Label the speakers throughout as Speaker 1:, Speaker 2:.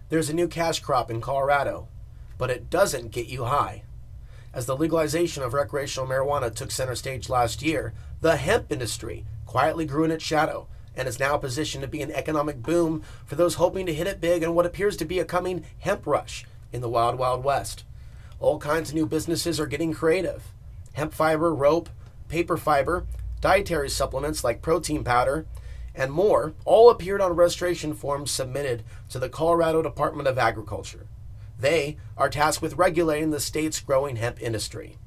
Speaker 1: There's a new cash crop in Colorado, but it doesn't get you high. As the legalization of recreational marijuana took center stage last year, the hemp industry quietly grew in its shadow and is now positioned to be an economic boom for those hoping to hit it big in what appears to be a coming hemp rush in the wild, wild west. All kinds of new businesses are getting creative. Hemp fiber, rope, paper fiber, dietary supplements like protein powder, and more all appeared on registration forms submitted to the Colorado Department of Agriculture. They are tasked with regulating the state's growing hemp industry.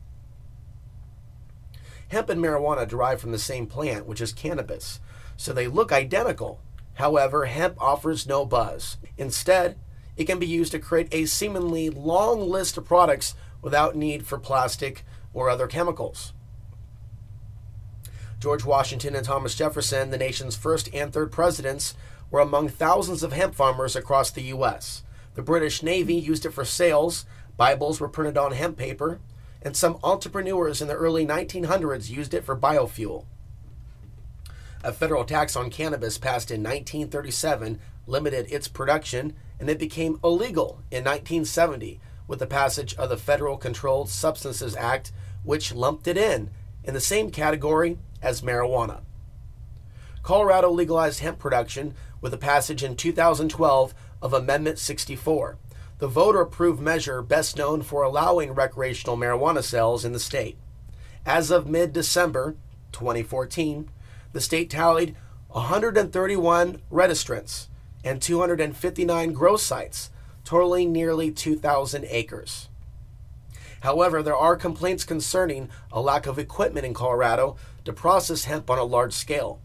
Speaker 1: Hemp and marijuana derive from the same plant, which is cannabis, so they look identical. However, hemp offers no buzz. Instead, it can be used to create a seemingly long list of products without need for plastic or other chemicals. George Washington and Thomas Jefferson, the nation's first and third presidents, were among thousands of hemp farmers across the U.S. The British Navy used it for sails, Bibles were printed on hemp paper, and some entrepreneurs in the early 1900s used it for biofuel. A federal tax on cannabis passed in 1937 limited its production, and it became illegal in 1970 with the passage of the Federal Controlled Substances Act, which lumped it in the same category as marijuana. Colorado legalized hemp production with the passage in 2012 of Amendment 64, the voter-approved measure best known for allowing recreational marijuana sales in the state. As of mid-December 2014, the state tallied 131 registrants and 259 grow sites, totaling nearly 2,000 acres. However, there are complaints concerning a lack of equipment in Colorado to process hemp on a large scale.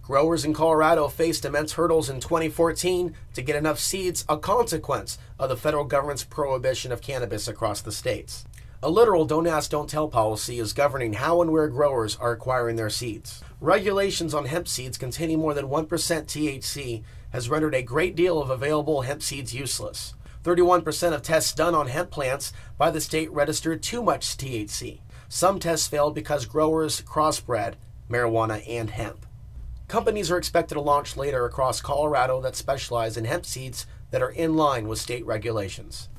Speaker 1: Growers in Colorado faced immense hurdles in 2014 to get enough seeds, a consequence of the federal government's prohibition of cannabis across the states. A literal don't ask, don't tell policy is governing how and where growers are acquiring their seeds. Regulations on hemp seeds containing more than 1% THC has rendered a great deal of available hemp seeds useless. 31% of tests done on hemp plants by the state registered too much THC. Some tests failed because growers crossbred marijuana and hemp. Companies are expected to launch later across Colorado that specialize in hemp seeds that are in line with state regulations.